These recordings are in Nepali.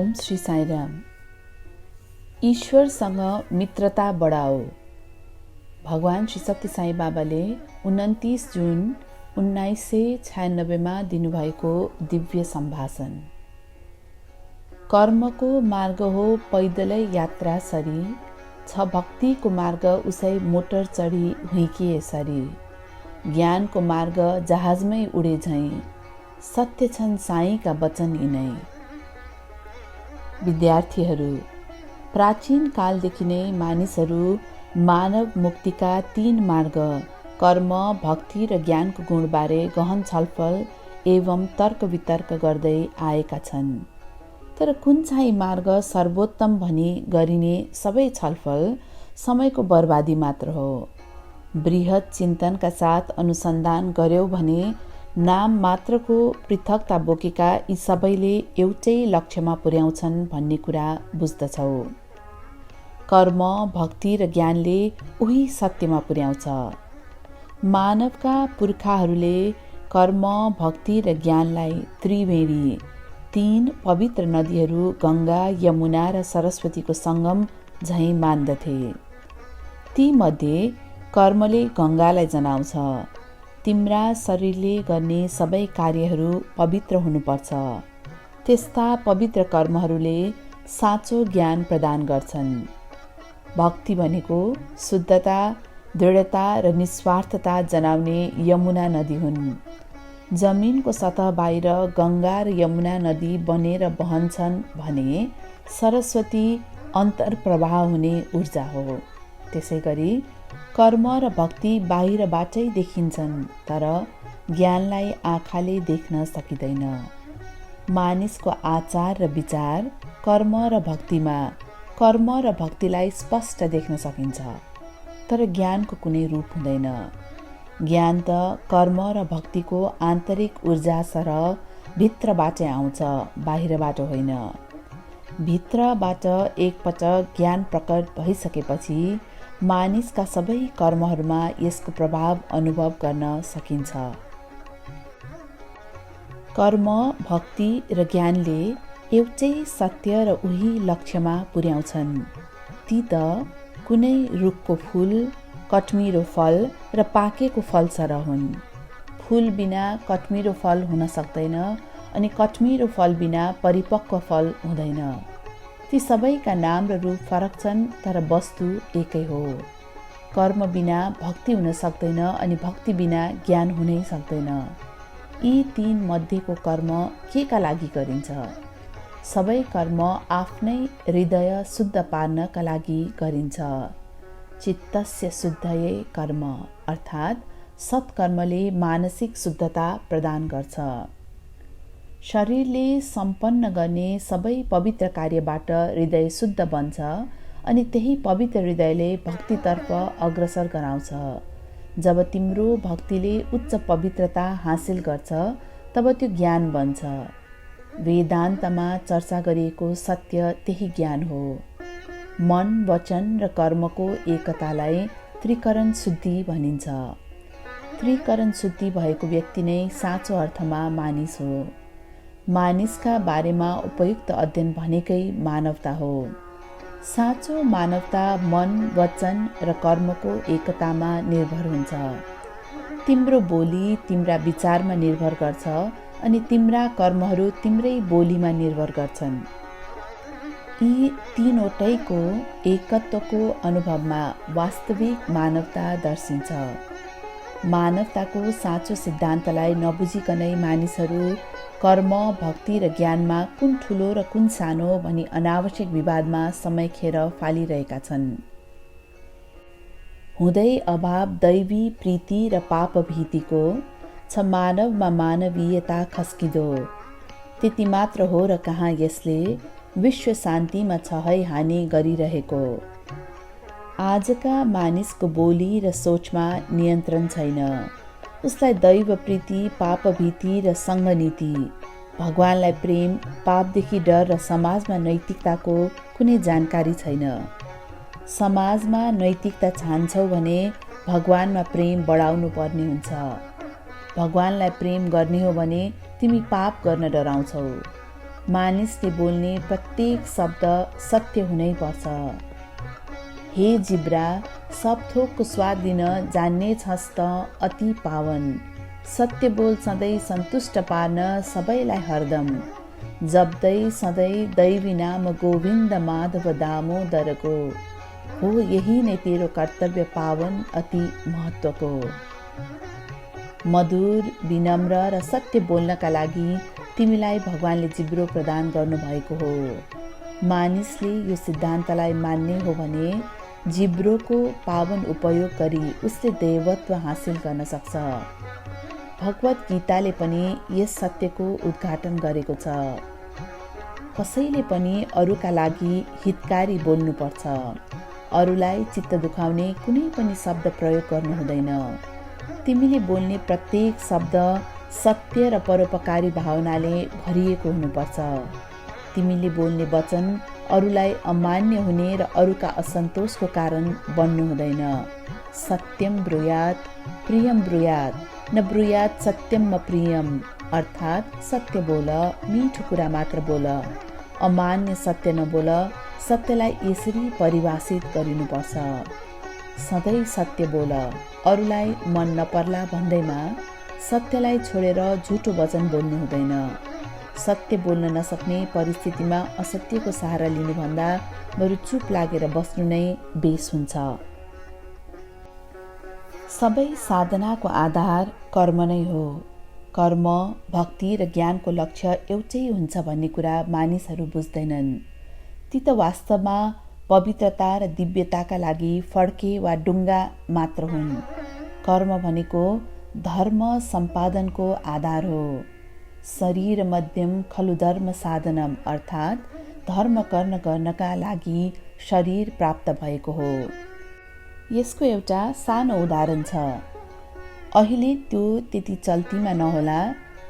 ओम श्री साईराम। ईश्वरसँग मित्रता बढाओ। भगवान श्री सत्य साई बाबाले 29 जुन 1996 दिनुभएको दिव्य सम्भाषण। कर्मको मार्ग हो पैदलै यात्रा सरी, छ भक्तिको मार्ग उसै मोटर चढी हुइकिए सरी। ज्ञानको मार्ग जहाजमै उडे झैँ, सत्य छन् साईका वचन यिनै। विद्यार्थीहरू, प्राचीन कालदेखि नै मानिसहरू मानव मुक्तिका 3 मार्ग कर्म, भक्ति र ज्ञानको गुणबारे गहन छलफल एवं तर्क वितर्क गर्दै आएका छन्। तर कुन चाहिँ मार्ग सर्वोत्तम भनी गरिने सबै छलफल समयको बर्बादी मात्र हो। बृहत चिन्तनका साथ अनुसन्धान गर्यौं भने नाम मात्रको पृथकता बोकेका यी सबैले एउटै लक्ष्यमा पुर्याउँछन् भन्ने कुरा बुझ्दछौ। कर्म, भक्ति र ज्ञानले उही सत्यमा पुर्याउँछ। मानवका पुर्खाहरूले कर्म, भक्ति र ज्ञानलाई त्रिवेणी 3 पवित्र नदीहरू गङ्गा, यमुना र सरस्वतीको सङ्गम झैँ मान्दथे। ती मध्ये कर्मले गङ्गालाई जनाउँछ। तिम्रा शरीरले गर्ने सबै कार्यहरू पवित्र हुनुपर्छ। त्यस्ता पवित्र कर्महरूले साँचो ज्ञान प्रदान गर्छन्। भक्ति भनेको शुद्धता, दृढता र निस्वार्थता जनाउने यमुना नदी हुन्। जमिनको सतह बाहिर गङ्गा र यमुना नदी बनेर बहन्छन् भने सरस्वती अन्तर्प्रवाह हुने ऊर्जा हो। त्यसै गरी कर्म र भक्ति बाहिरबाटै देखिन्छन्, तर ज्ञानलाई आँखाले देख्न सकिँदैन। मानिसको आचार र विचार कर्म र भक्तिलाई स्पष्ट देख्न सकिन्छ, तर ज्ञानको कुनै रूप हुँदैन। ज्ञान त कर्म र भक्तिको आन्तरिक ऊर्जा सरह भित्रबाटै आउँछ, बाहिरबाट होइन। भित्रबाट एकपटक ज्ञान प्रकट भइसकेपछि मानिसका सबै कर्महरूमा यसको प्रभाव अनुभव गर्न सकिन्छ। कर्म, भक्ति र ज्ञानले एउटै सत्य र उही लक्ष्यमा पुर्याउँछन्। ती त कुनै रुखको फूल, कठमिरो फल र पाकेको फल सरह हुन्। फूल बिना कठमिरो फल हुन सक्दैन अनि कठमिरो फल बिना परिपक्व फल हुँदैन। ती सबैका नाम र रूप फरक छन्, तर वस्तु एकै हो। कर्म बिना भक्ति हुन सक्दैन अनि भक्ति बिना ज्ञान हुनै सक्दैन। यी 3 मध्येको कर्म केका लागि गरिन्छ? सबै कर्म आफ्नै हृदय शुद्ध पार्नका लागि गरिन्छ। चित्तस्य शुद्धये कर्म, अर्थात् सत्कर्मले मानसिक शुद्धता प्रदान गर्छ। शरीरले सम्पन्न गर्ने सबै पवित्र कार्यबाट हृदय शुद्ध बन्छ अनि त्यही पवित्र हृदयले भक्तितर्फ अग्रसर गराउँछ। जब तिम्रो भक्तिले उच्च पवित्रता हासिल गर्छ, तब त्यो ज्ञान बन्छ। वेदान्तमा चर्चा गरिएको सत्य त्यही ज्ञान हो। मन, वचन र कर्मको एकतालाई त्रिकरण शुद्धि भनिन्छ। त्रिकरण शुद्धि भएको व्यक्ति नै साँचो अर्थमा मानिस हो। मानिसका बारेमा उपयुक्त अध्ययन भनेकै मानवता हो। साँचो मानवता मन, वचन र कर्मको एकतामा निर्भर हुन्छ। तिम्रो बोली तिम्रा विचारमा निर्भर गर्छ अनि तिम्रा कर्महरू तिम्रै बोलीमा निर्भर गर्छन्। यी 3वटैको एकत्वको अनुभवमा वास्तविक मानवता दर्शिन्छ। मानवताको साँचो सिद्धान्तलाई नबुझिकनै मानिसहरू कर्म, भक्ति र ज्ञानमा कुन ठुलो र कुन सानो भनी अनावश्यक विवादमा समय खेर फालिरहेका छन्। हुँदै अभाव दैवी प्रीति र पाप भीतिको, छ मानवमा मानवीयता खस्किदो। त्यति मात्र हो र कहाँ यसले विश्व शान्तिमा छ है हानि गरिरहेको। आजका मानिसको बोली र सोचमा नियन्त्रण छैन। उसलाई दैव प्रीति, पाप भीति र सङ्गनीति, भगवानलाई प्रेम, पापदेखि डर र समाजमा नैतिकताको कुनै जानकारी छैन। समाजमा नैतिकता चाहन्छौ भने भगवानमा प्रेम बढाउनु पर्ने हुन्छ। भगवानलाई प्रेम गर्ने हो भने तिमी पाप गर्न डराउँछौ। मानिसले बोल्ने प्रत्येक शब्द सत्य हुनै पर्छ। हे जिब्रा, सब थोकको स्वाद दिन जान्ने छस् त अति पावन। सत्य बोल सधैँ सन्तुष्ट पार्न सबैलाई हरदम। जप्दै सधैँ दैवी नाम गोविन्द माधव दामोदरको। हो यही नै तेरो कर्तव्य पावन अति महत्त्वको। मधुर, विनम्र र सत्य बोल्नका लागि तिमीलाई भगवानले जिब्रो प्रदान गर्नुभएको हो। मानिसले यो सिद्धान्तलाई मान्ने हो भने जिब्रोको पावन उपयोग गरी उसले दैवत्व हासिल गर्न सक्छ। भगवत गीताले पनि यस सत्यको उद्घाटन गरेको छ। कसैले पनि अरूका लागि हितकारी बोल्नुपर्छ। अरूलाई चित्त दुखाउने कुनै पनि शब्द प्रयोग गर्नु हुँदैन। तिमीले बोल्ने प्रत्येक शब्द सत्य र परोपकारी भावनाले भरिएको हुनुपर्छ। तिमीले बोल्ने वचन अरूलाई अमान्य हुने र अरूका असन्तोषको कारण बन्नु हुँदैन। सत्यम ब्रूयात् प्रियम ब्रूयात् न ब्रूयात् सत्यम प्रियम, अर्थात् सत्य बोल, मिठो कुरा मात्र बोल, अमान्य सत्य नबोल। सत्यलाई यसरी परिभाषित गरिनुपर्छ। सधैँ सत्य बोल, अरूलाई मन नपर्ला भन्दैमा सत्यलाई छोडेर झुटो वचन बोल्नु हुँदैन। सत्य बोल्न नसक्ने परिस्थितिमा असत्यको सहारा लिनुभन्दा बरु चुप लागेर बस्नु नै बेस हुन्छ। सबै साधनाको आधार कर्म नै हो। कर्म, भक्ति र ज्ञानको लक्ष्य एउटै हुन्छ भन्ने कुरा मानिसहरू बुझ्दैनन्। ती त वास्तवमा पवित्रता र दिव्यताका लागि फड्के वा डुङ्गा मात्र हुन्। कर्म भनेको धर्म सम्पादनको आधार हो। शरीर मध्यम खलु धर्म साधनम, अर्थात् धर्म कर्ण गर्नका लागि शरीर प्राप्त भएको हो। यसको एउटा सानो उदाहरण छ। अहिले त्यो त्यति चल्तीमा नहोला।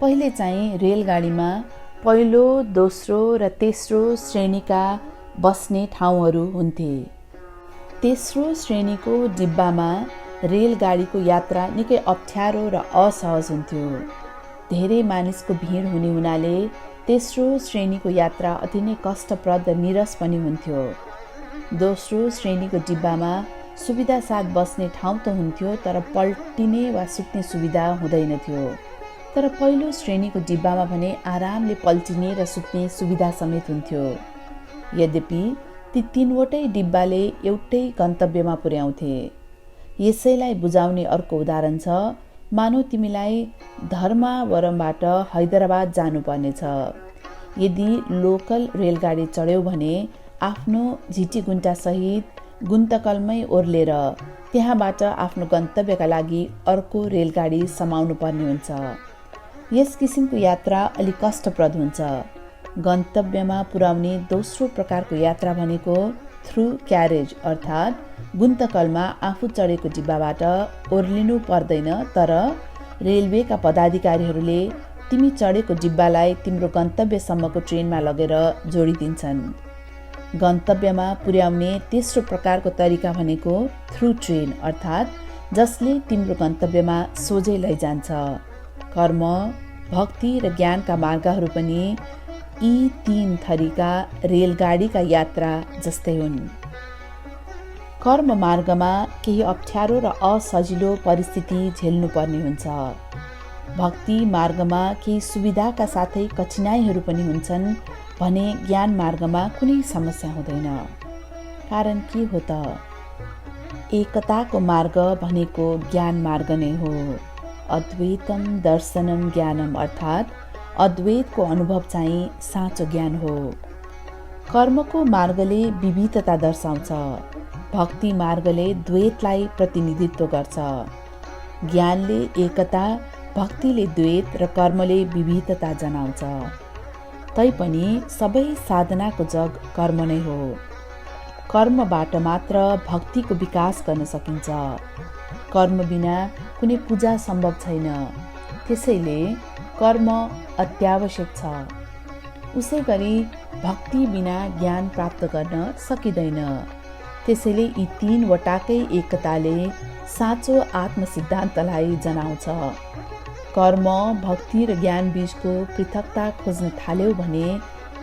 पहिले चाहिँ रेलगाडीमा पहिलो, दोस्रो र तेस्रो श्रेणीका बस्ने ठाउँहरू हुन्थे। तेस्रो श्रेणीको डिब्बामा रेलगाडीको यात्रा निकै अप्ठ्यारो र असहज हुन्थ्यो। धेरै मानिसको भिड हुने हुनाले तेस्रो श्रेणीको यात्रा अति नै कष्टप्रद र निरस पनि हुन्थ्यो। दोस्रो श्रेणीको डिब्बामा सुविधा साथ बस्ने ठाउँ त हुन्थ्यो, तर पल्टिने वा सुत्ने सुविधा हुँदैन थियो। तर पहिलो श्रेणीको डिब्बामा भने आरामले पल्टिने र सुत्ने सुविधा समेत हुन्थ्यो। यद्यपि ती तीनवटै डिब्बाले एउटै गन्तव्यमा पुर्याउँथे। यसैलाई बुझाउने अर्को उदाहरण छ। मानौ तिमीलाई धर्मावरमबाट हैदराबाद जानुपर्नेछ। यदि लोकल रेलगाडी चढ्यौ भने आफ्नो झिटिगुन्टासहित गुन्तकलमै ओर्लेर त्यहाँबाट आफ्नो गन्तव्यका लागि अर्को रेलगाडी समाउनु पर्ने हुन्छ। यस किसिमको यात्रा अलि कष्टप्रद हुन्छ। गन्तव्यमा पुर्याउने दोस्रो प्रकारको यात्रा भनेको थ्रु क्यारेज, अर्थात् गुन्तकलमा आफू चढेको डिब्बाबाट ओर्लिनु पर्दैन, तर रेलवेका पदाधिकारीहरूले तिमी चढेको डिब्बालाई तिम्रो गन्तव्यसम्मको ट्रेनमा लगेर जोडिदिन्छन्। गन्तव्यमा पुर्याउने तेस्रो प्रकारको तरिका भनेको थ्रु ट्रेन, अर्थात् जसले तिम्रो गन्तव्यमा सोझै लैजान्छ। कर्म, भक्ति र ज्ञानका मार्गहरू पनि यी तीन थरीका रेलगाडीका यात्रा जस्तै हुन्। कर्म मार्गमा केही अप्ठ्यारो र असजिलो परिस्थिति झेल्नुपर्ने हुन्छ। भक्ति मार्गमा केही सुविधाका साथै कठिनाइहरू पनि हुन्छन् भने ज्ञान मार्गमा कुनै समस्या हुँदैन। कारण के हो त? एकताको मार्ग भनेको ज्ञान मार्ग नै हो। अद्वैतम दर्शनम ज्ञानम, अर्थात् अद्वैतको अनुभव चाहिँ साँचो ज्ञान हो। कर्मको मार्गले विविधता दर्शाउँछ। भक्ति मार्गले द्वैतलाई प्रतिनिधित्व गर्छ। ज्ञानले एकता, भक्तिले द्वैत र कर्मले विविधता जनाउँछ। तैपनि सबै साधनाको जग कर्म नै हो। कर्मबाट मात्र भक्तिको विकास गर्न सकिन्छ। कर्म बिना कुनै पूजा सम्भव छैन। त्यसैले कर्म अत्यावश्यक छ। उसै गरी भक्ति बिना ज्ञान प्राप्त गर्न सकिँदैन। त्यसैले यी तीनवटाकै एकताले साँचो आत्मसिद्धान्तलाई जनाउँछ। कर्म, भक्ति र ज्ञान बीचको पृथकता खोज्न थाल्यौ भने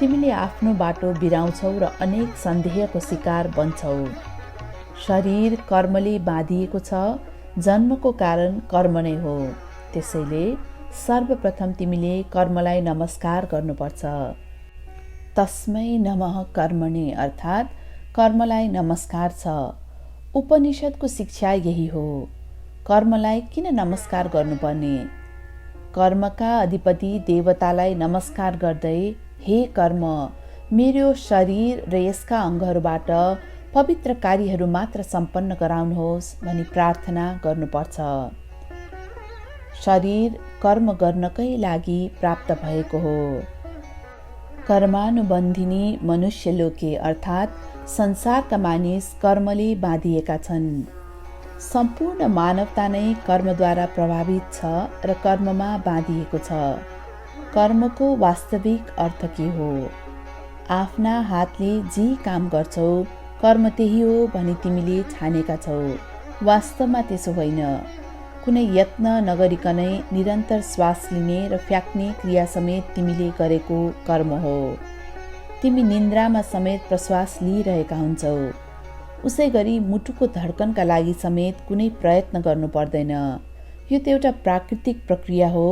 तिमीले आफ्नो बाटो बिराउँछौ र अनेक सन्देहको शिकार बन्छौ। शरीर कर्मले बाँधिएको छ, जन्मको कारण कर्म नै हो। त्यसैले सर्वप्रथम तिमीले कर्मलाई नमस्कार गर्नुपर्छ। तस्मै नमः कर्मणे अर्थात् कर्मलाई नमस्कार छ। उपनिषदको शिक्षा यही हो। कर्मलाई किन नमस्कार गर्नुपर्ने? कर्मका अधिपति देवतालाई नमस्कार गर्दै, हे कर्म, मेरो शरीर र यसका अङ्गहरूबाट पवित्र कार्यहरू मात्र सम्पन्न गराउनुहोस् भनी प्रार्थना गर्नुपर्छ। शरीर कर्म गर्नकै लागि प्राप्त भएको हो। कर्मानुबन्धिनी मनुष्य लोके अर्थात् संसारका मानिस कर्मले बाँधिएका छन्। सम्पूर्ण मानवता नै कर्मद्वारा प्रभावित छ र कर्ममा बाँधिएको छ। कर्मको वास्तविक अर्थ के हो? आफ्ना हातले जे काम गर्छौ कर्म त्यही हो भनी तिमीले ठानेका छौ। वास्तवमा त्यसो होइन। कुनै यत्न नगरिकनै निरन्तर श्वास लिने र फ्याँक्ने क्रिया समेत तिमीले गरेको कर्म हो। तिमी निन्द्रामा समेत प्रश्वास लिइरहेका हुन्छौ। उसै गरी मुटुको धड्कनका लागि समेत कुनै प्रयत्न गर्नु पर्दैन। यो त एउटा प्राकृतिक प्रक्रिया हो।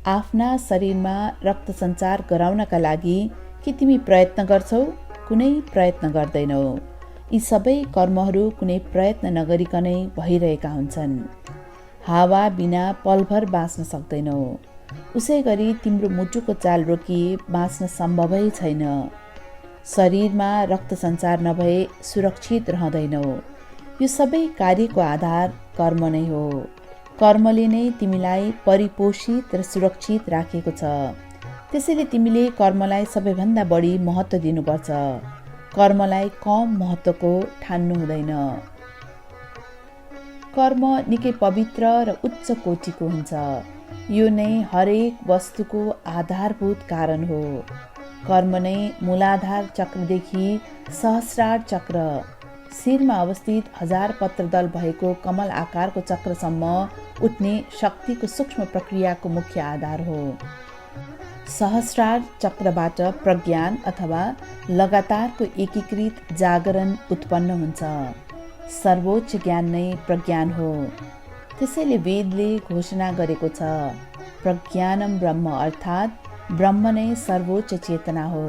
आफ्ना शरीरमा रक्त सञ्चार गराउनका लागि के तिमी प्रयत्न गर्छौ? कुनै प्रयत्न गर्दैनौ। यी सबै कर्महरू कुनै प्रयत्न नगरिकनै भइरहेका हुन्छन्। हावा बिना पलभर बाँच्न सक्दैनौ। उसै गरी तिम्रो मुटुको चाल रोकिए बाँच्न सम्भवै छैन। शरीरमा रक्त सञ्चार नभए सुरक्षित रहँदैनौ। यो सबै कार्यको आधार कर्म नै हो। कर्मले नै तिमीलाई परिपोषित र सुरक्षित राखेको छ। त्यसैले तिमीले कर्मलाई सबैभन्दा बढी महत्त्व दिनुपर्छ। कर्मलाई कम महत्त्वको ठान्नु हुँदैन। कर्म निकै पवित्र र उच्च कोटिको हुन्छ। यो नै हरेक वस्तुको आधारभूत कारण हो। कर्म नै मूलाधार चक्रदेखि सहस्रार चक्र, शिरमा अवस्थित 1000 पत्रदल भएको कमल आकारको चक्रसम्म उठ्ने शक्तिको सूक्ष्म प्रक्रियाको मुख्य आधार हो। सहस्रार चक्रबाट प्रज्ञान अथवा लगातारको एकीकृत जागरण उत्पन्न हुन्छ। सर्वोच्च ज्ञान नै प्रज्ञान हो। त्यसैले वेदले घोषणा गरेको छ, प्रज्ञानम ब्रह्म अर्थात् ब्रह्म नै सर्वोच्च चेतना हो।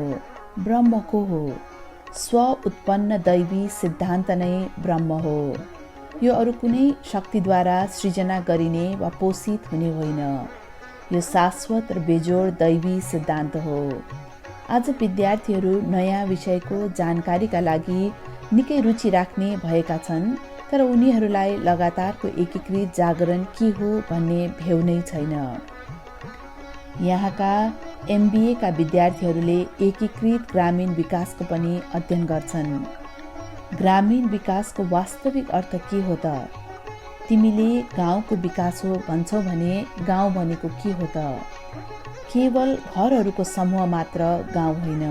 ब्रह्म को हो? स्व उत्पन्न दैवी सिद्धान्त नै ब्रह्म हो। यो अरू कुनै शक्तिद्वारा सृजना गरिने वा पोषित हुने होइन। यो शाश्वत र बेजोड दैवी सिद्धान्त हो। आज विद्यार्थीहरू नयाँ विषयको जानकारीका लागि निकै रुचि राख्ने भएका छन्, तर उनीहरूलाई लगातारको एकीकृत जागरण के हो भन्ने भेउ नै छैन। यहाँका MBA का विद्यार्थीहरूले एकीकृत ग्रामीण विकासको पनि अध्ययन गर्छन्। ग्रामीण विकासको वास्तविक अर्थ के हो त? तिमीले गाउँको विकास हो भन्छौ भने गाउँ भनेको के हो त? केवल घरहरूको समूह मात्र गाउँ होइन।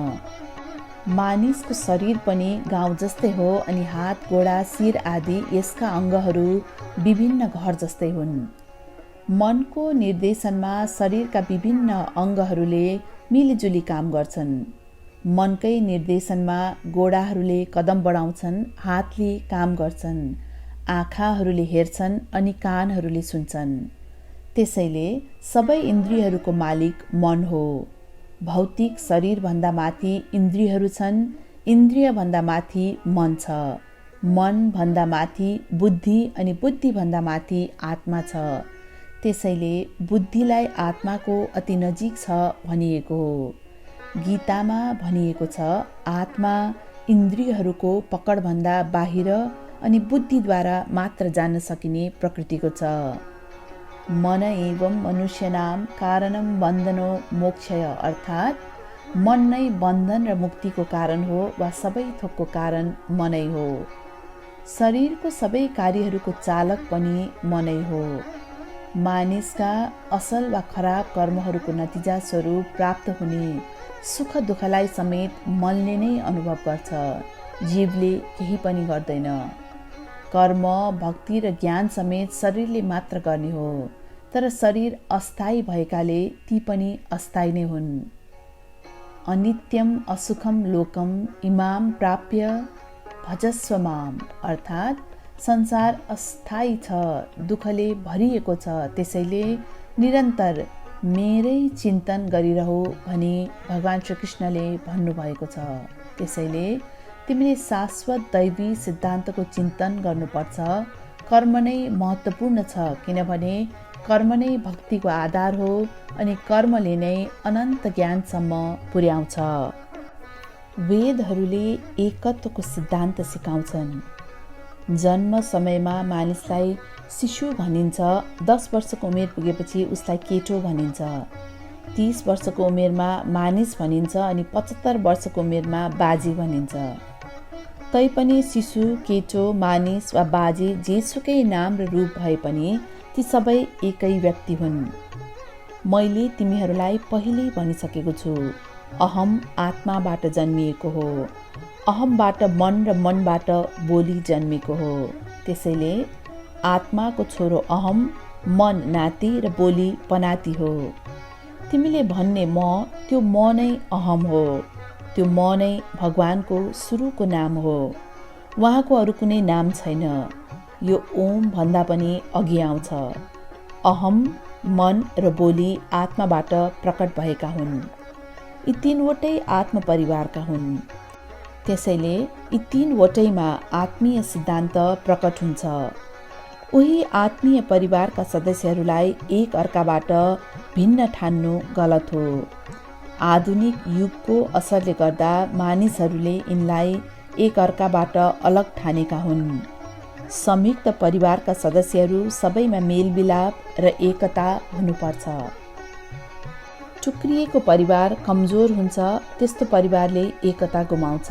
मानिसको शरीर पनि गाउँ जस्तै हो अनि हात, गोडा, शिर आदि यसका अङ्गहरू विभिन्न घर जस्तै हुन्। मनको निर्देशनमा शरीरका विभिन्न अङ्गहरूले मिलिजुली काम गर्छन्। मनकै निर्देशनमा गोडाहरूले कदम बढाउँछन्, हातले काम गर्छन्, आँखाहरूले हेर्छन् अनि कानहरूले सुन्छन्। त्यसैले सबै इन्द्रियहरूको मालिक मन हो। भौतिक शरीरभन्दा माथि इन्द्रियहरू छन्, इन्द्रियभन्दा माथि मन छ, मनभन्दा माथि बुद्धि अनि बुद्धिभन्दा माथि आत्मा छ। त्यसैले बुद्धिलाई आत्माको अति नजिक छ भनिएको हो। गीतामा भनिएको छ, आत्मा इन्द्रियहरूको पकडभन्दा बाहिर अनि बुद्धिद्वारा मात्र जान्न सकिने प्रकृतिको छ। मन एवं मनुष्यनाम कारणम बन्धनो मोक्षय अर्थात् मन नै बन्धन र मुक्तिको कारण हो वा सबै थोकको कारण मनै हो। शरीरको सबै कार्यहरूको चालक पनि मनै हो। मानिसका असल वा खराब कर्महरूको नतिजा स्वरूप प्राप्त हुने सुख दुःखलाई समेत मनले नै अनुभव गर्छ। जीवले केही पनि गर्दैन। कर्म, भक्ति र ज्ञान समेत शरीरले मात्र गर्ने हो, तर शरीर अस्थायी भएकाले ती पनि अस्थायी नै हुन्। अनित्यम असुखम लोकम इमाम प्राप्य भजस्व माम, अर्थात् संसार अस्थायी छ, दुःखले भरिएको छ, त्यसैले निरन्तर मेरै चिन्तन गरिरहौ भनी भगवान श्रीकृष्णले भन्नुभएको छ। त्यसैले तिमीले शाश्वत दैवी सिद्धान्तको चिन्तन गर्नुपर्छ। कर्म नै महत्त्वपूर्ण छ, किनभने कर्म नै भक्तिको आधार हो अनि कर्मले नै अनन्त ज्ञानसम्म पुर्याउँछ। वेदहरूले एकत्वको सिद्धान्त सिकाउँछन्। जन्म समयमा मानिसलाई शिशु भनिन्छ, 10 वर्षको उमेर पुगेपछि उसलाई केटो भनिन्छ, 30 वर्षको उमेरमा मानिस भनिन्छ अनि 75 वर्षको उमेरमा बाजी भनिन्छ। तैपनि शिशु, केटो, मानिस वा बाजी जेसुकै नाम र रूप भए पनि ती सबै एकै व्यक्ति हुन्। मैले तिमीहरूलाई पहिले भनिसकेको छु, अहम आत्माबाट जन्मिएको हो, अहमबाट मन र मनबाट बोली जन्मेको हो। त्यसैले आत्माको छोरो अहम, मन नाति र बोली पनाति हो। तिमीले भन्ने म, त्यो म नै अहम हो, त्यो म नै भगवानको सुरुको नाम हो। उहाँको अरू कुनै नाम छैन। यो ओम भन्दा पनि अघि आउँछ। अहम, मन र बोली आत्माबाट प्रकट भएका हुन्। यी तीनवटै आत्म परिवारका हुन्। त्यसैले यी तीनवटैमा आत्मीय सिद्धान्त प्रकट हुन्छ। उही आत्मीय परिवारका सदस्यहरूलाई एक अर्काबाट भिन्न ठान्नु गलत हो। आधुनिक युगको असरले गर्दा मानिसहरूले यिनलाई एक अर्काबाट अलग ठानेका हुन्। संयुक्त परिवारका सदस्यहरू सबैमा मेलमिलाप र एकता हुनुपर्छ। टुक्रिएको परिवार कमजोर हुन्छ, त्यस्तो परिवारले एकता गुमाउँछ।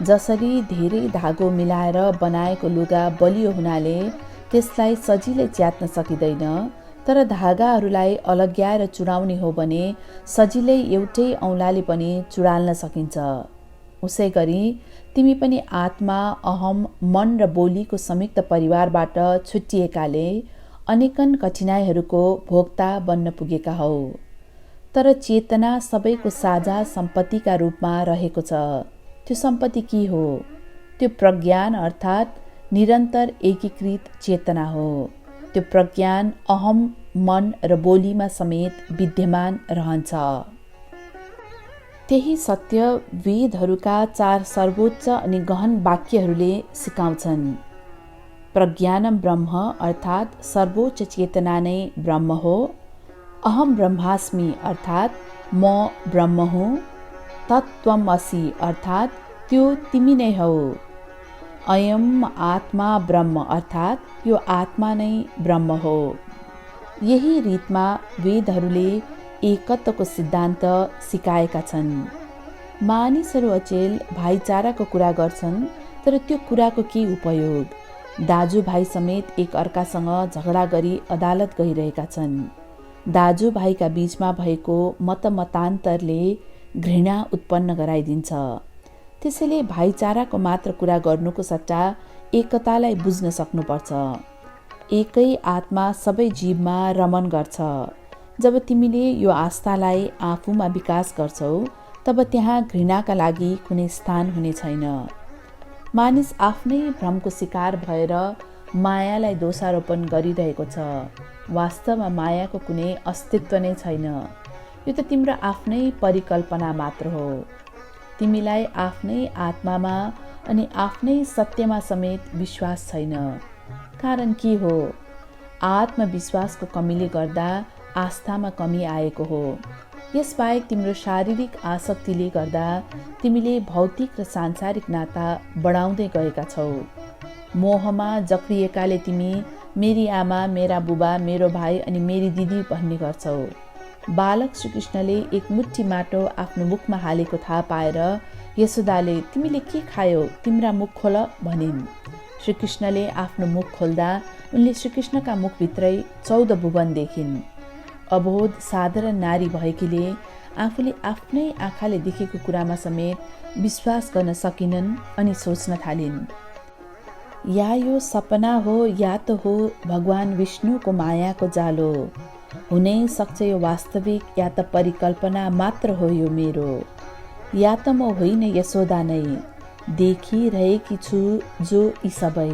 जसरी धेरै धागो मिलाएर बनाएको लुगा बलियो हुनाले त्यसलाई सजिलै च्यात्न सकिँदैन, तर धागाहरूलाई अलग्याएर चुडाउने हो भने सजिलै एउटै औँलाले पनि चुडाल्न सकिन्छ। उसै गरी तिमी पनि आत्मा, अहम, मन र बोलीको संयुक्त परिवारबाट छुट्टिएकाले अनेकन कठिनाइहरूको भोक्ता बन्न पुगेका हौ। तर चेतना सबैको साझा सम्पत्तिका रूपमा रहेको छ। त्यो सम्पत्ति के हो? त्यो प्रज्ञान अर्थात् निरन्तर एकीकृत चेतना हो। त्यो प्रज्ञान अहम, मन र बोलीमा समेत विद्यमान रहन्छ। त्यही सत्य वेदहरूका 4 सर्वोच्च अनि गहन वाक्यहरूले सिकाउँछन्। प्रज्ञानम ब्रह्म अर्थात् सर्वोच्च चेतना नै ब्रह्म हो। अहम ब्रह्मास्मि अर्थात् म ब्रह्म हुँ। तत्त्वम असि अर्थात् त्यो तिमी नै हौ। अयम आत्मा ब्रह्म अर्थात् यो आत्मा नै ब्रह्म हो। यही रीतमा वेदहरूले एकत्वको सिद्धान्त सिकाएका छन्। मानिसहरू अचेल भाइचाराको कुरा गर्छन्, तर त्यो कुराको के उपयोग? दाजुभाइ समेत एक अर्कासँग झगडा गरी अदालत गइरहेका छन्। दाजुभाइका बीचमा भएको मतमतान्तरले घृणा उत्पन्न गराइदिन्छ। त्यसैले भाइचाराको मात्र कुरा गर्नुको सट्टा एकतालाई बुझ्न सक्नुपर्छ। एकै आत्मा सबै जीवमा रमण गर्छ। जब तिमीले यो आस्थालाई आफूमा विकास गर्छौ, तब त्यहाँ घृणाका लागि कुनै स्थान हुने छैन। मानिस आफ्नै भ्रमको शिकार भएर मायालाई दोषारोपण गरिरहेको छ। वास्तवमा मायाको कुनै अस्तित्व नै छैन। यो त तिम्रो आफ्नै परिकल्पना मात्र हो। तिमीलाई आफ्नै आत्मामा अनि आफ्नै सत्यमा समेत विश्वास छैन। कारण के हो? आत्मविश्वासको कमीले गर्दा आस्थामा कमी आएको हो। यसबाहेक तिम्रो शारीरिक आसक्तिले गर्दा तिमीले भौतिक र सांसारिक नाता बढाउँदै गएका छौ। मोहमा जक्रिएकाले तिमी मेरी आमा, मेरा बुबा, मेरो भाइ अनि मेरी दिदी भन्ने गर्छौ। बालक श्रीकृष्णले एक मुट्ठी माटो आफ्नो मुखमा हालेको थाहा पाएर यशोदाले तिमीले के खायौ? तिम्रा मुख खोल भनिन्। श्रीकृष्णले आफ्नो मुख खोल्दा उनले श्रीकृष्णका मुखभित्रै 14 भुवन देखिन्। अबोध साधारण नारी भएकीले आफूले आफ्नै आँखाले देखेको कुरामा समेत विश्वास गर्न सकिनन् अनि सोच्न थालिन्, या यो सपना हो या त हो भगवान विष्णुको मायाको जालो। हुनै सक्छ यो वास्तविक या त परिकल्पना मात्र हो यो मेरो, या त म होइन यशोदा नै, देखिरहेकी छु जो यी सबै।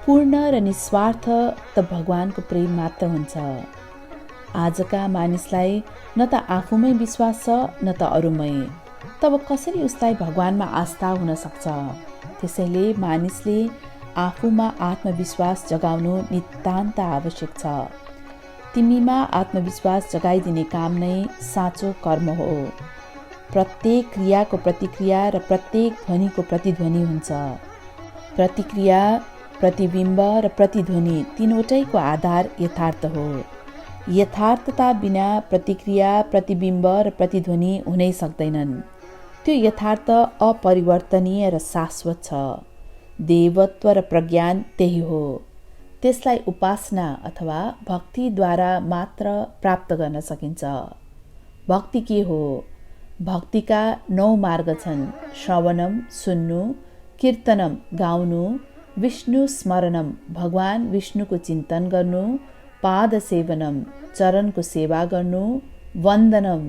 पूर्ण र निस्वार्थ त भगवानको प्रेम मात्र हुन्छ। आजका मानिसलाई न त आफूमै विश्वास छ न त अरूमै, तब कसरी उसलाई भगवानमा आस्था हुन सक्छ? त्यसैले मानिसले आफूमा आत्मविश्वास जगाउनु नितान्त आवश्यक छ। तिमीमा आत्मविश्वास जगाइदिने काम नै साँचो कर्म हो। प्रत्येक क्रियाको प्रतिक्रिया र प्रत्येक ध्वनिको प्रतिध्वनि हुन्छ। प्रतिक्रिया, प्रतिबिम्ब र प्रतिध्वनि तीनवटैको आधार यथार्थ हो। यथार्थता बिना प्रतिक्रिया, प्रतिबिम्ब र प्रतिध्वनि हुनै सक्दैनन्। त्यो यथार्थ अपरिवर्तनीय र शाश्वत छ। देवत्व र प्रज्ञान त्यही हो। त्यसलाई उपासना अथवा भक्तिद्वारा मात्र प्राप्त गर्न सकिन्छ। भक्ति के हो? भक्तिका 9 मार्ग छन्। श्रवणम सुन्नु, कीर्तनम गाउनु, विष्णु स्मरणम भगवान विष्णुको चिन्तन गर्नु, पाद सेवनम चरणको सेवा गर्नु, वन्दनम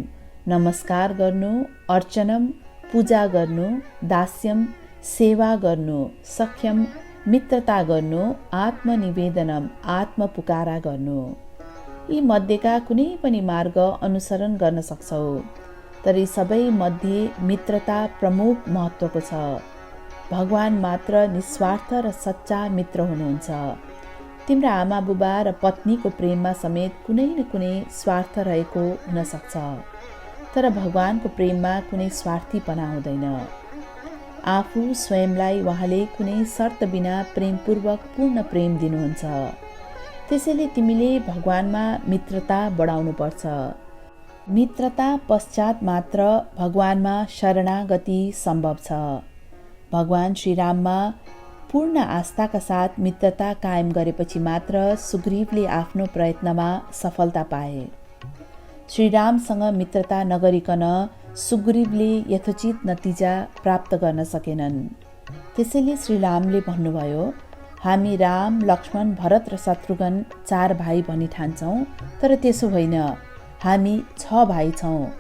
नमस्कार गर्नु, अर्चनम पूजा गर्नु, दास्यम सेवा गर्नु, सख्यम मित्रता गर्नु, आत्मनिवेदनम आत्मपुकारा गर्नु। यी मध्येका कुनै पनि मार्ग अनुसरण गर्न सक्छौ, तर यी सबै मध्ये मित्रता प्रमुख महत्त्वको छ। भगवान मात्र निस्वार्थ र सच्चा मित्र हुनुहुन्छ। तिम्रा आमा बुबा र पत्नीको प्रेममा समेत कुनै न कुनै स्वार्थ रहेको हुन सक्छ, तर भगवानको प्रेममा कुनै स्वार्थीपना हुँदैन। आफू स्वयंलाई उहाँले कुनै शर्त बिना प्रेमपूर्वक पूर्ण प्रेम दिनुहुन्छ। त्यसैले तिमीले भगवानमा मित्रता बढाउनुपर्छ। मित्रता पश्चात मात्र भगवानमा शरणागति सम्भव छ। भगवान श्रीराममा पूर्ण आस्थाका साथ मित्रता कायम गरेपछि मात्र सुग्रीवले आफ्नो प्रयत्नमा सफलता पाए। श्रीरामसँग मित्रता नगरिकन सुग्रीवले यथोचित नतिजा प्राप्त गर्न सकेनन्। त्यसैले श्रीरामले भन्नुभयो, हामी राम, लक्ष्मण, भरत र शत्रुघ्न 4 भाइ भनी ठान्छौँ, तर त्यसो होइन, हामी 6 भाइ छौँ।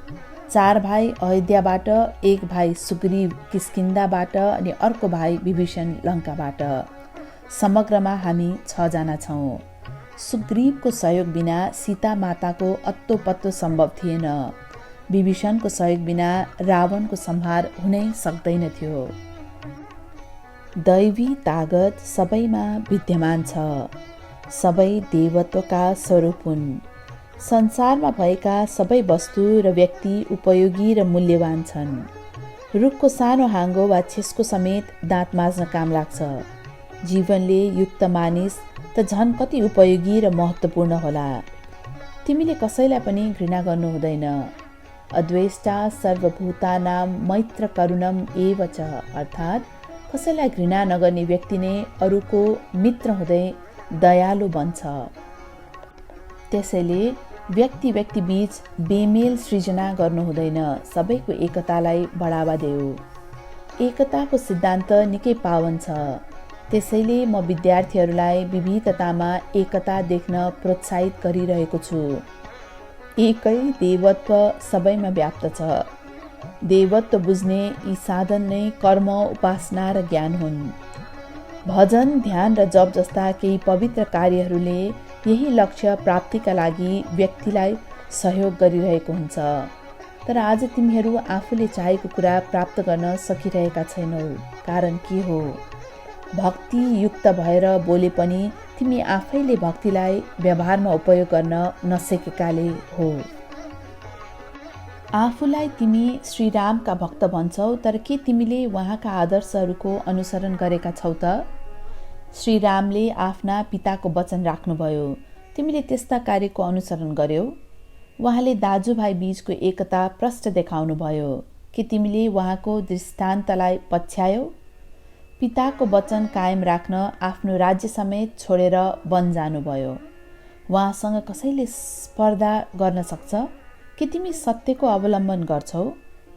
4 भाइ अयोध्याबाट, 1 भाइ सुग्रीव किष्किन्धाबाट अनि अर्को भाइ विभीषण लङ्काबाट। समग्रमा हामी 6 जना छौँ। सुग्रीवको सहयोग बिना सीता माताको अत्तोपत्तो सम्भव थिएन। विभीषणको सहयोग बिना रावणको संहार हुनै सक्दैन थियो। दैवी तागत सबैमा विद्यमान छ। सबै देवत्वका स्वरूप हुन्। संसारमा भएका सबै वस्तु र व्यक्ति उपयोगी र मूल्यवान छन्। रुखको सानो हाँगो वा छेस्को समेत दाँत माझ्न काम लाग्छ। जीवनले युक्त मानिस त झन् कति उपयोगी र महत्त्वपूर्ण होला। तिमीले कसैलाई पनि घृणा गर्नु हुँदैन। अद्वेष्टा सर्वभूतानां मैत्र करुणम एव च, अर्थात् कसैलाई घृणा नगर्ने व्यक्ति नै अरूको मित्र हुँदै दयालु बन्छ। त्यसैले व्यक्ति बीच बेमेल सृजना गर्नु हुँदैन। सबैको एकतालाई बढावा देऊ। एकताको सिद्धान्त निकै पावन छ। त्यसैले म विद्यार्थीहरूलाई विविधतामा एकता देख्न प्रोत्साहित गरिरहेको छु। एकै देवत्व सबैमा व्याप्त छ। देवत्व बुझ्ने यी साधन नै कर्म, उपासना र ज्ञान हुन्। भजन, ध्यान र जप जस्ता केही पवित्र कार्यहरूले यही लक्ष्य प्राप्तिका लागि व्यक्तिलाई सहयोग गरिरहेको हुन्छ। तर आज तिमीहरू आफूले चाहेको कुरा प्राप्त गर्न सकिरहेका छैनौ। कारण के हो? भक्ति युक्त भएर बोले पनि तिमी आफैले भक्तिलाई व्यवहारमा उपयोग गर्न नसकेकाले हो। आफूलाई तिमी श्रीरामका भक्त भन्छौ, तर के तिमीले उहाँका आदर्शहरूको अनुसरण गरेका छौ त? श्रीरामले आफ्ना पिताको वचन राख्नुभयो। तिमीले त्यस्ता कार्यको अनुसरण गर्यौ। उहाँले दाजुभाइ बीचको एकता प्रष्ट देखाउनुभयो। के तिमीले उहाँको दृष्टान्तलाई पछ्यायौ? पिताको वचन कायम राख्न आफ्नो राज्य समेत छोडेर वन जानुभयो। उहाँसँग कसैले स्पर्धा गर्न सक्छ? के तिमी सत्यको अवलम्बन गर्छौ?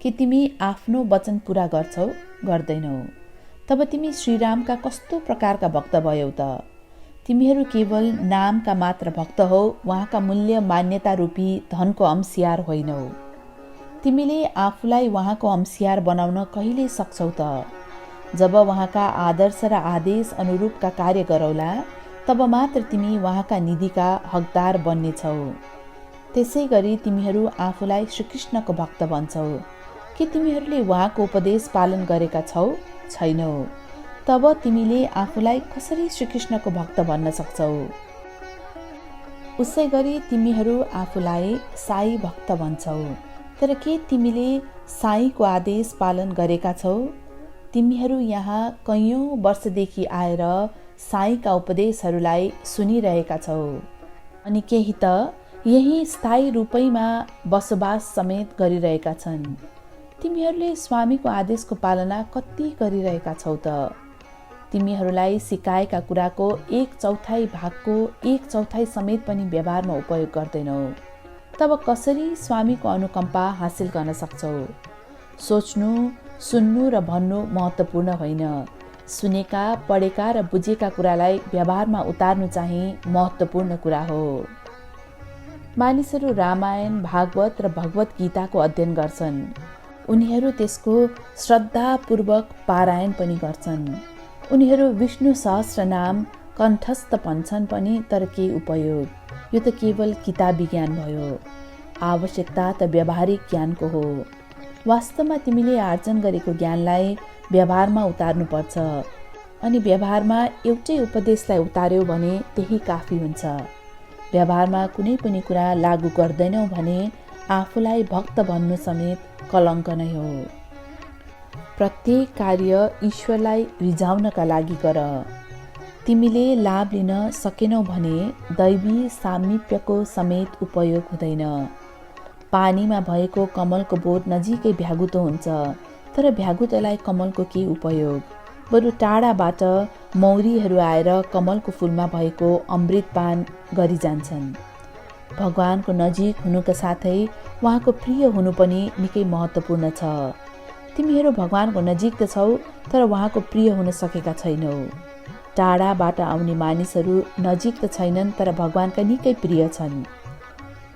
के तिमी आफ्नो वचन पूरा गर्छौ? गर्दैनौ। तब तिमी श्रीरामका कस्तो प्रकारका भक्त भयौ त? तिमीहरू केवल नामका मात्र भक्त हौ, उहाँका मूल्य मान्यता रूपी धनको अंशियार होइनौ। तिमीले आफूलाई उहाँको अंशियार बनाउन कहिले सक्छौ त? जब उहाँका आदर्श र आदेश अनुरूपका कार्य गरौला, तब मात्र तिमी उहाँका निधिका हकदार बन्नेछौ। त्यसै गरी तिमीहरू आफूलाई श्रीकृष्णको भक्त भन्छौ। के तिमीहरूले उहाँको उपदेश पालन गरेका छौ? छैनौ। तब तिमीले आफूलाई कसरी श्रीकृष्णको भक्त भन्न सक्छौ? उसै गरी तिमीहरू आफूलाई साई भक्त भन्छौ। तर के तिमीले साईको आदेश पालन गरेका छौ? तिमीहरू यहाँ कैयौँ वर्षदेखि आएर साईका उपदेशहरूलाई सुनिरहेका छौ, अनि केही त यही स्थायी रूपैमा बसोबास समेत गरिरहेका छन्। तिमीहरूले स्वामीको आदेशको पालना कति गरिरहेका छौ त? तिमीहरूलाई सिकाएका कुराको 1/4 भागको 1/4 समेत पनि व्यवहारमा उपयोग गर्दैनौ। तब कसरी स्वामीको अनुकम्पा हासिल गर्न सक्छौ? सोच्नु, सुन्नु र भन्नु महत्त्वपूर्ण होइन, सुनेका, पढेका र बुझेका कुरालाई व्यवहारमा उतार्नु चाहिँ महत्त्वपूर्ण कुरा हो। मानिसहरू रामायण, भागवत र भगवत गीताको अध्ययन गर्छन्। उनीहरू त्यसको श्रद्धापूर्वक पारायण पनि गर्छन्। उनीहरू विष्णु सहस्त्र नाम कण्ठस्थ भन्छन् पनि, तर के उपयोग? यो त केवल किताबी ज्ञान भयो। आवश्यकता त व्यावहारिक ज्ञानको हो। वास्तवमा तिमीले आर्जन गरेको ज्ञानलाई व्यवहारमा उतार्नुपर्छ, अनि व्यवहारमा एउटै उपदेशलाई उतार्यौ भने त्यही काफी हुन्छ। व्यवहारमा कुनै पनि कुरा लागू गर्दैनौ भने आफूलाई भक्त भन्नु समेत कलङ्क नै हो। प्रत्येक कार्य ईश्वरलाई रिझाउनका लागि गर। तिमीले लाभ लिन सकेनौ भने दैवी सामिप्यको समेत उपयोग हुँदैन। पानीमा भएको कमलको बोट नजिकै भ्यागुतो हुन्छ, तर भ्यागुतोलाई कमलको के उपयोग? बरु टाढाबाट मौरीहरू आएर कमलको फुलमा भएको अमृतपान गरिजान्छन्। भगवानको नजिक हुनुका साथै उहाँको प्रिय हुनु पनि निकै महत्त्वपूर्ण छ। तिमीहरू भगवानको नजिक त छौ, तर उहाँको प्रिय हुन सकेका छैनौ। टाढाबाट आउने मानिसहरू नजिक त छैनन्, तर भगवानका निकै प्रिय छन्।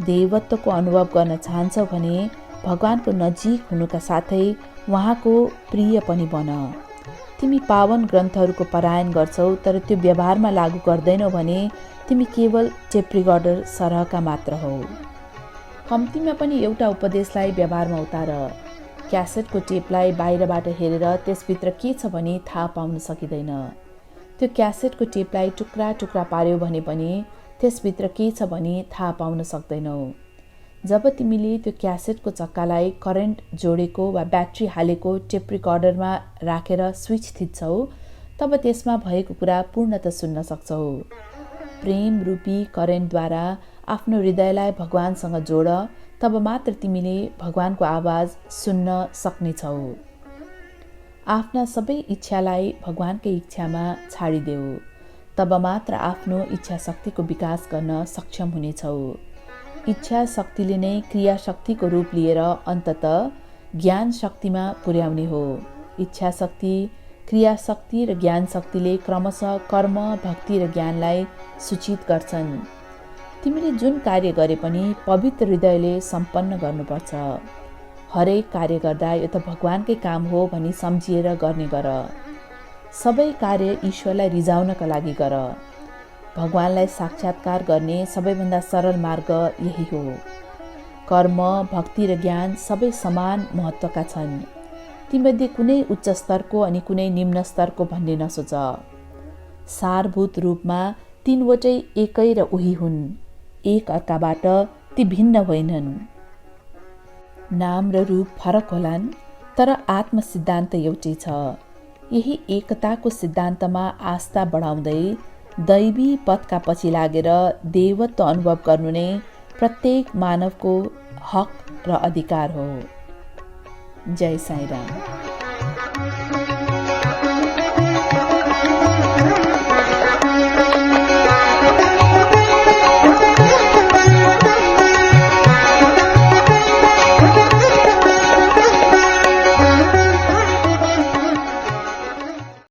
देवत्वको अनुभव गर्न चाहन्छौ भने भगवानको नजिक हुनुका साथै उहाँको प्रिय पनि बन। तिमी पावन ग्रन्थहरूको पारायण गर्छौ, तर त्यो व्यवहारमा लागू गर्दैनौ भने तिमी केवल टेप रिकर्डर सरहका मात्र हौ। कम्तीमा पनि एउटा उपदेशलाई व्यवहारमा उतार। क्यासेटको टेपलाई बाहिरबाट हेरेर त्यसभित्र के छ भने थाहा पाउन सकिँदैन। त्यो क्यासेटको टेपलाई टुक्रा टुक्रा पार्यौ भने पनि त्यसभित्र के छ भने थाहा पाउन सक्दैनौ। जब तिमीले त्यो क्यासेटको चक्कालाई करेन्ट जोडेको वा ब्याट्री हालेको टेप रिकर्डरमा राखेर स्विच थिच्छौ, तब त्यसमा भएको कुरा पूर्णतः सुन्न सक्छौ। प्रेम रूपी करेन्टद्वारा आफ्नो हृदयलाई भगवानसँग जोड, तब मात्र तिमीले भगवानको आवाज सुन्न सक्नेछौ। आफ्ना सबै इच्छालाई भगवानकै इच्छामा छाडिदेऊ, तब मात्र आफ्नो इच्छा शक्तिको विकास गर्न सक्षम हुनेछौ। इच्छा शक्तिले नै क्रिया शक्तिको रूप लिएर अन्ततः ज्ञान शक्तिमा पुर्याउने हो। इच्छा शक्ति, क्रिया शक्ति र ज्ञान शक्तिले क्रमशः कर्म, भक्ति र ज्ञानलाई सूचित गर्छन्। तिमीले जुन कार्य गरे पनि पवित्र हृदयले सम्पन्न गर्नुपर्छ। हरेक कार्य गर्दा यो त भगवानकै काम हो भनी सम्झिएर गर्ने गर। सबै कार्य ईश्वरलाई रिझाउनका लागि गर। भगवानलाई साक्षात्कार गर्ने सबैभन्दा सरल मार्ग यही हो। कर्म, भक्ति र ज्ञान सबै समान महत्त्वका छन्। तीमध्ये कुनै उच्च स्तरको अनि कुनै निम्न स्तरको भन्ने नसोच। सारभूत रूपमा तीनवटै एकै र उही हुन्। एक अर्काबाट ती भिन्न होइनन्। नाम र रूप फरक होलान्, तर आत्म सिद्धान्त एउटै छ। यही एकताको सिद्धान्तमा आस्था बढाउँदै दैवी पथका पछि लागेर देवत्व अनुभव गर्नु नै प्रत्येक मानवको हक र अधिकार हो। जय साईराम।